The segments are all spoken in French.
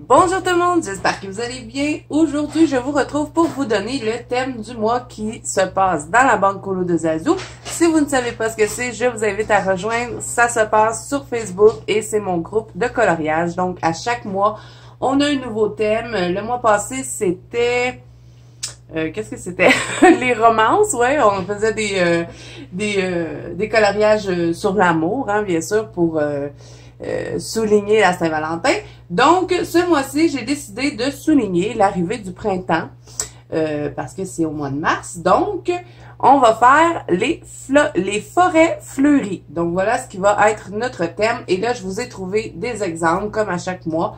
Bonjour tout le monde, j'espère que vous allez bien. Aujourd'hui, je vous retrouve pour vous donner le thème du mois qui se passe dans la banque Colo de Zazou. Si vous ne savez pas ce que c'est, je vous invite à rejoindre. Ça se passe sur Facebook et c'est mon groupe de coloriage. Donc, à chaque mois, on a un nouveau thème. Le mois passé, c'était... qu'est-ce que c'était? Les romances, ouais. On faisait des coloriages sur l'amour, hein, bien sûr, pour... souligner la Saint-Valentin. Donc, ce mois-ci, j'ai décidé de souligner l'arrivée du printemps parce que c'est au mois de mars. Donc, on va faire les forêts fleuries. Donc, voilà ce qui va être notre thème. Et là, je vous ai trouvé des exemples, comme à chaque mois.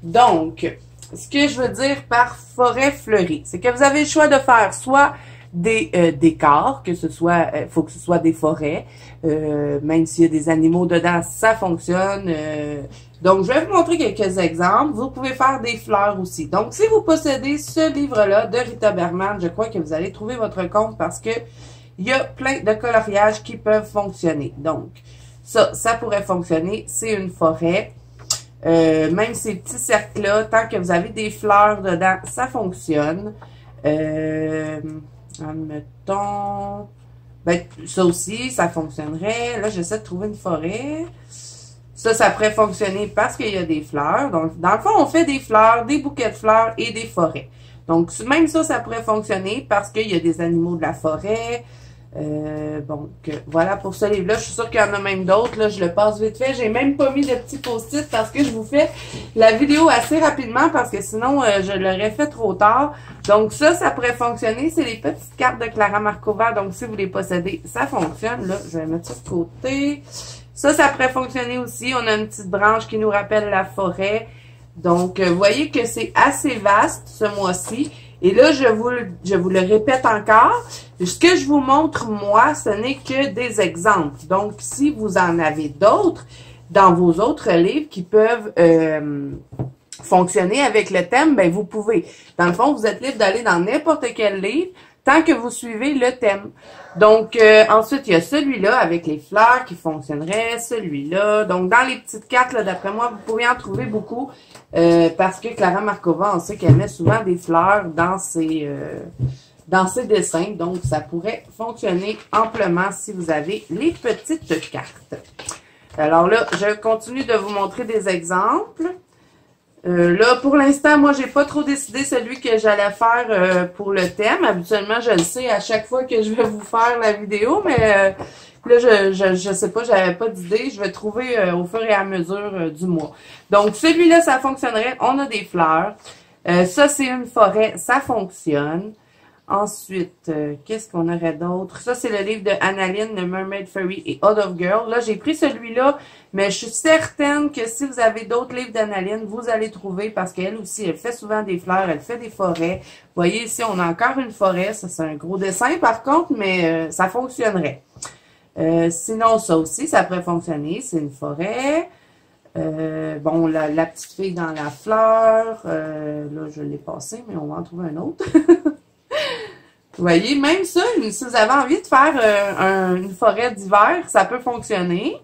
Donc, ce que je veux dire par forêt fleurie, c'est que vous avez le choix de faire soit des décors, que ce soit, faut que ce soit des forêts, même s'il y a des animaux dedans, ça fonctionne. Donc, je vais vous montrer quelques exemples. Vous pouvez faire des fleurs aussi. Donc, si vous possédez ce livre-là de Rita Bergman, je crois que vous allez trouver votre compte parce que il y a plein de coloriages qui peuvent fonctionner. Donc, ça pourrait fonctionner. C'est une forêt. Même ces petits cercles-là, tant que vous avez des fleurs dedans, ça fonctionne. Admettons, ben, ça aussi, ça fonctionnerait. Là, j'essaie de trouver une forêt. Ça pourrait fonctionner parce qu'il y a des fleurs. Donc, dans le fond, on fait des fleurs, des bouquets de fleurs et des forêts. Donc, même ça pourrait fonctionner parce qu'il y a des animaux de la forêt. Voilà pour ce livre-là. Je suis sûre qu'il y en a même d'autres. Là, je le passe vite fait. J'ai même pas mis de petits post-it parce que je vous fais la vidéo assez rapidement parce que sinon, je l'aurais fait trop tard. Donc, ça pourrait fonctionner. C'est les petites cartes de Clara Markova. Donc, si vous les possédez, ça fonctionne. Là, je vais mettre ça de côté. Ça pourrait fonctionner aussi. On a une petite branche qui nous rappelle la forêt. Donc, vous voyez que c'est assez vaste ce mois-ci. Et là, je vous le répète encore. Ce que je vous montre, moi, ce n'est que des exemples. Donc, si vous en avez d'autres dans vos autres livres qui peuvent fonctionner avec le thème, ben vous pouvez. Dans le fond, vous êtes libre d'aller dans n'importe quel livre tant que vous suivez le thème. Donc, ensuite, il y a celui-là avec les fleurs qui fonctionnerait, celui-là. Donc, dans les petites cartes, là, d'après moi, vous pourriez en trouver beaucoup parce que Clara Markova, on sait qu'elle met souvent des fleurs dans ses dessins. Donc, ça pourrait fonctionner amplement si vous avez les petites cartes. Alors là, je continue de vous montrer des exemples. Là, pour l'instant, moi, j'ai pas trop décidé celui que j'allais faire pour le thème. Habituellement, je le sais à chaque fois que je vais vous faire la vidéo, mais là, je sais pas, j'avais pas d'idée. Je vais trouver au fur et à mesure du mois. Donc, celui-là, ça fonctionnerait. On a des fleurs. Ça, c'est une forêt. Ça fonctionne. Ensuite, qu'est-ce qu'on aurait d'autre? Ça, c'est le livre de Annaline, The Mermaid Fairy et Out of Girl. Là, j'ai pris celui-là, mais je suis certaine que si vous avez d'autres livres d'Annaline, vous allez trouver parce qu'elle aussi, elle fait souvent des fleurs, elle fait des forêts. Vous voyez ici, on a encore une forêt. Ça, c'est un gros dessin par contre, mais ça fonctionnerait. Sinon, ça aussi, ça pourrait fonctionner. C'est une forêt. Bon, la petite fille dans la fleur. Là, je l'ai passé, mais on va en trouver un autre. Vous voyez, même ça, si vous avez envie de faire une forêt d'hiver, ça peut fonctionner.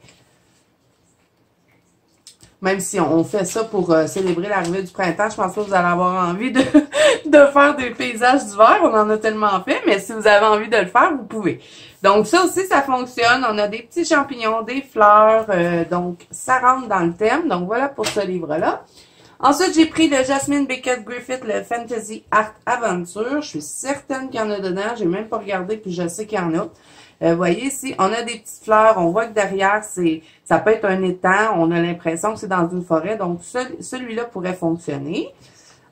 Même si on fait ça pour célébrer l'arrivée du printemps, je pense pas que vous allez avoir envie de faire des paysages d'hiver. On en a tellement fait, mais si vous avez envie de le faire, vous pouvez. Donc ça aussi, ça fonctionne. On a des petits champignons, des fleurs. Donc, ça rentre dans le thème. Donc, voilà pour ce livre-là. Ensuite, j'ai pris le Jasmine Beckett Griffith, le Fantasy Art Adventure. Je suis certaine qu'il y en a dedans. J'ai même pas regardé, puis je sais qu'il y en a. Vous voyez ici, on a des petites fleurs. On voit que derrière, ça peut être un étang. On a l'impression que c'est dans une forêt. Donc, celui-là pourrait fonctionner.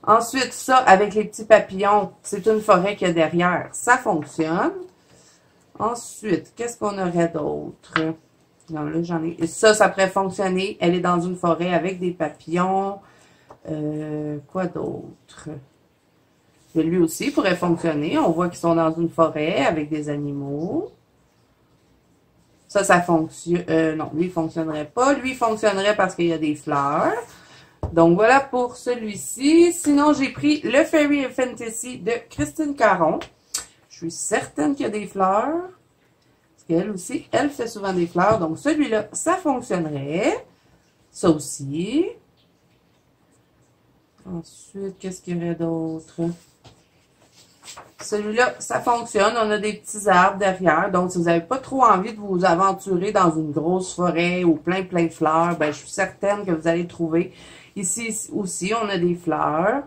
Ensuite, ça, avec les petits papillons, c'est une forêt qu'il y a derrière. Ça fonctionne. Ensuite, qu'est-ce qu'on aurait d'autre? Non, là, j'en ai... Ça pourrait fonctionner. Elle est dans une forêt avec des papillons. Quoi d'autre? Lui aussi pourrait fonctionner. On voit qu'ils sont dans une forêt avec des animaux. Ça fonctionne. Non, lui, il ne fonctionnerait pas. Lui, il fonctionnerait parce qu'il y a des fleurs. Donc, voilà pour celui-ci. Sinon, j'ai pris le Fairy Fantasy de Christine Caron. Je suis certaine qu'il y a des fleurs. Parce qu'elle aussi, elle fait souvent des fleurs. Donc, celui-là, ça fonctionnerait. Ça aussi. Ensuite, qu'est-ce qu'il y aurait d'autre? Celui-là, ça fonctionne. On a des petits arbres derrière. Donc, si vous n'avez pas trop envie de vous aventurer dans une grosse forêt ou plein de fleurs, ben, je suis certaine que vous allez trouver. Ici aussi, on a des fleurs.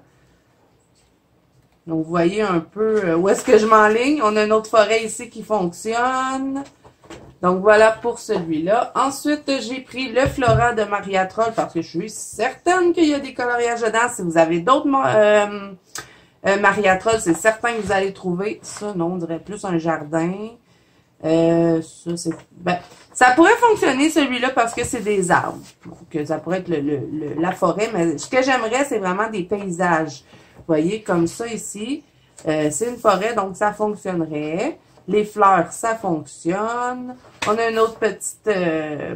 Donc, vous voyez un peu où est-ce que je m'enligne. On a une autre forêt ici qui fonctionne. Donc, voilà pour celui-là. Ensuite, j'ai pris le Flora de Maria Troll parce que je suis certaine qu'il y a des coloriages dedans. Si vous avez d'autres Maria Troll, c'est certain que vous allez trouver. Ça, non, on dirait plus un jardin. Ça, c'est... Ben, ça pourrait fonctionner, celui-là, parce que c'est des arbres. Donc, ça pourrait être la forêt. Mais ce que j'aimerais, c'est vraiment des paysages. Vous voyez, comme ça ici. C'est une forêt, donc ça fonctionnerait. Les fleurs, ça fonctionne. On a une autre petite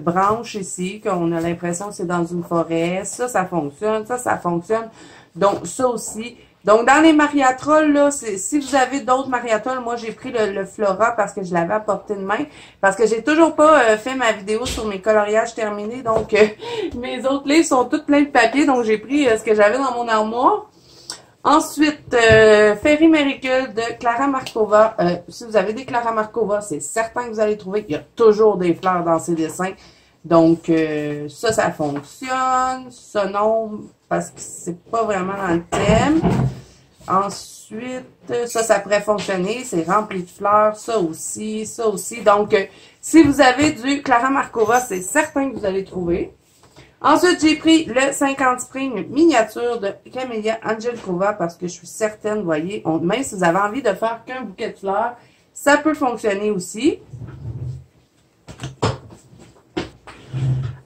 branche ici, qu'on a l'impression que c'est dans une forêt. Ça fonctionne. Ça fonctionne. Donc, ça aussi. Donc, dans les mariatrolles, là, si vous avez d'autres mariatrolles, moi, j'ai pris le Flora parce que je l'avais à portée de main. Parce que j'ai toujours pas fait ma vidéo sur mes coloriages terminés. Donc, mes autres livres sont tous pleins de papier. Donc, j'ai pris ce que j'avais dans mon armoire. Ensuite, Fairy Miracle de Clara Markova. Si vous avez des Clara Markova, c'est certain que vous allez trouver. Il y a toujours des fleurs dans ces dessins. Donc, ça fonctionne. Ça, non, parce que c'est pas vraiment dans le thème. Ensuite, ça pourrait fonctionner. C'est rempli de fleurs. Ça aussi, ça aussi. Donc, si vous avez du Clara Markova, c'est certain que vous allez trouver. Ensuite, j'ai pris le 50 Spring miniature de Camellia Angelkova parce que je suis certaine, vous voyez, même si vous avez envie de faire qu'un bouquet de fleurs, ça peut fonctionner aussi.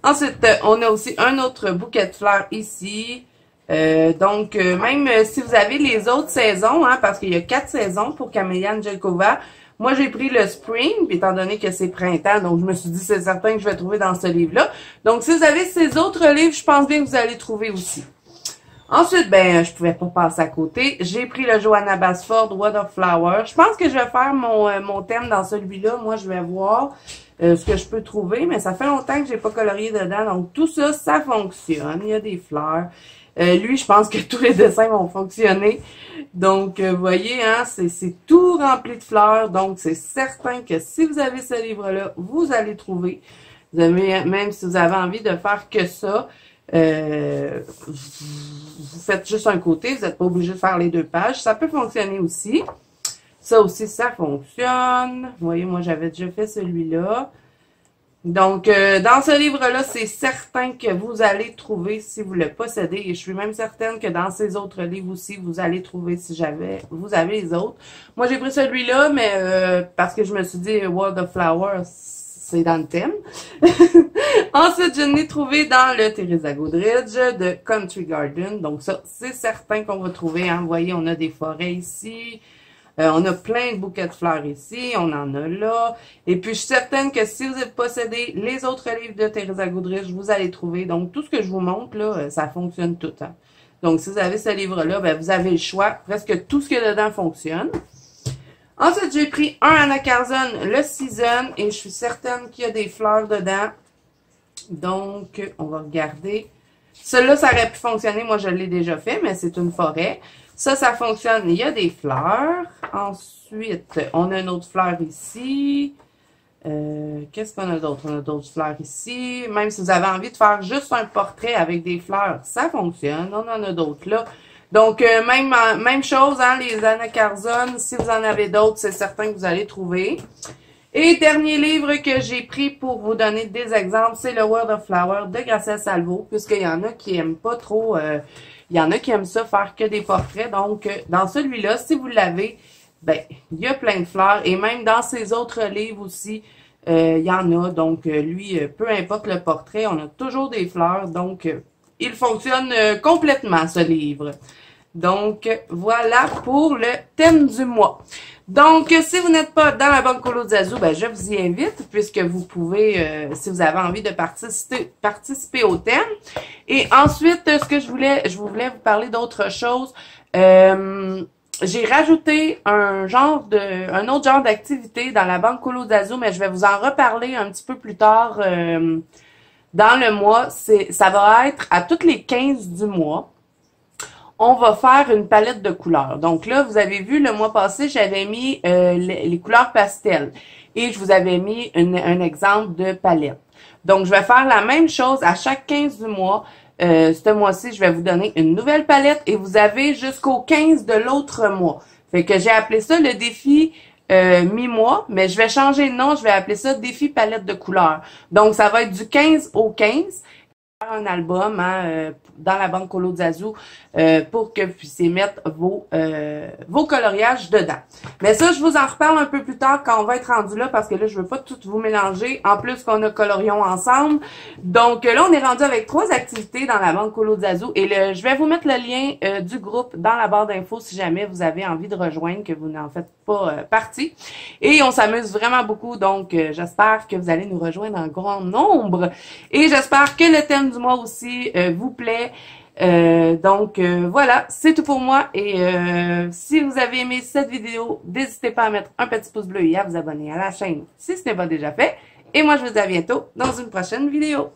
Ensuite, on a aussi un autre bouquet de fleurs ici. Donc, même si vous avez les autres saisons, hein, parce qu'il y a 4 saisons pour Camellia Angelkova, moi, j'ai pris le Spring, puis étant donné que c'est printemps, donc je me suis dit c'est certain que je vais trouver dans ce livre-là. Donc, si vous avez ces autres livres, je pense bien que vous allez trouver aussi. Ensuite, ben, je pouvais pas passer à côté. J'ai pris le Johanna Basford Waterflower. Je pense que je vais faire mon thème dans celui-là. Moi, je vais voir ce que je peux trouver, mais ça fait longtemps que j'ai pas colorié dedans. Donc, tout ça, ça fonctionne. Il y a des fleurs. Lui, je pense que tous les dessins vont fonctionner. Donc, vous voyez, hein, c'est tout rempli de fleurs. Donc, c'est certain que si vous avez ce livre-là, vous allez trouver. Vous avez, même si vous avez envie de faire que ça, vous faites juste un côté. Vous n'êtes pas obligé de faire les 2 pages. Ça peut fonctionner aussi. Ça aussi, ça fonctionne. Vous voyez, moi, j'avais déjà fait celui-là. Donc, dans ce livre-là, c'est certain que vous allez trouver si vous le possédez. Et je suis même certaine que dans ces autres livres aussi, vous allez trouver si vous avez les autres. Moi, j'ai pris celui-là, mais parce que je me suis dit, World of Flowers, c'est dans le thème. Ensuite, je l'ai trouvé dans le Teresa Goodridge de Country Garden. Donc, ça, c'est certain qu'on va trouver. Hein. Vous voyez, on a des forêts ici. On a plein de bouquets de fleurs ici, on en a là. Et puis, je suis certaine que si vous possédez les autres livres de Teresa Goodridge, vous allez trouver. Donc, tout ce que je vous montre, là, ça fonctionne tout. Hein. Donc, si vous avez ce livre-là, ben, vous avez le choix. Presque tout ce qu'il y a dedans fonctionne. Ensuite, j'ai pris un Anna Carzon, le Season, et je suis certaine qu'il y a des fleurs dedans. Donc, on va regarder. Celui-là, ça aurait pu fonctionner. Moi, je l'ai déjà fait, mais c'est une forêt. Ça fonctionne. Il y a des fleurs. Ensuite, on a une autre fleur ici. Qu'est-ce qu'on a d'autre? On a d'autres fleurs ici. Même si vous avez envie de faire juste un portrait avec des fleurs, ça fonctionne. On en a d'autres là. Donc, même chose, hein, les Anna Carzon. Si vous en avez d'autres, c'est certain que vous allez trouver. Et dernier livre que j'ai pris pour vous donner des exemples, c'est le World of Flower de Gracia Salvo, puisqu'il y en a qui aiment pas trop... il y en a qui aiment ça, faire que des portraits. Donc, dans celui-là, si vous l'avez, ben, il y a plein de fleurs. Et même dans ces autres livres aussi, il y en a. Donc, lui, peu importe le portrait, on a toujours des fleurs. Donc, il fonctionne complètement, ce livre. Donc, voilà pour le thème du mois. Donc, si vous n'êtes pas dans la Banque Colo Zazu, ben, je vous y invite, puisque vous pouvez, si vous avez envie de participer au thème. Et ensuite, ce que je voulais vous parler d'autre chose. J'ai rajouté un autre genre d'activité dans la Banque Colo Zazu, mais je vais vous en reparler un petit peu plus tard dans le mois. Ça va être à toutes les 15 du mois. on va faire une palette de couleurs. Donc là, vous avez vu, le mois passé, j'avais mis les couleurs pastel et je vous avais mis un exemple de palette. Donc, je vais faire la même chose à chaque 15 du mois. Ce mois-ci, je vais vous donner une nouvelle palette et vous avez jusqu'au 15 de l'autre mois. Fait que j'ai appelé ça le défi mi-mois, mais je vais changer de nom, je vais appeler ça défi palette de couleurs. Donc, ça va être du 15 au 15. Un album dans la banque Colo Zazu pour que vous puissiez mettre vos coloriages dedans. Mais ça, je vous en reparle un peu plus tard quand on va être rendu là parce que là, je veux pas tout vous mélanger. En plus qu'on a colorions ensemble. Donc là, on est rendu avec 3 activités dans la banque Colo Zazu et je vais vous mettre le lien du groupe dans la barre d'infos si jamais vous avez envie de rejoindre, que vous n'en faites pas partie. Et on s'amuse vraiment beaucoup, donc j'espère que vous allez nous rejoindre en grand nombre. Et j'espère que le thème du mois aussi vous plaît. Voilà, c'est tout pour moi. Et si vous avez aimé cette vidéo, n'hésitez pas à mettre un petit pouce bleu et à vous abonner à la chaîne si ce n'est pas déjà fait. Et moi, je vous dis à bientôt dans une prochaine vidéo.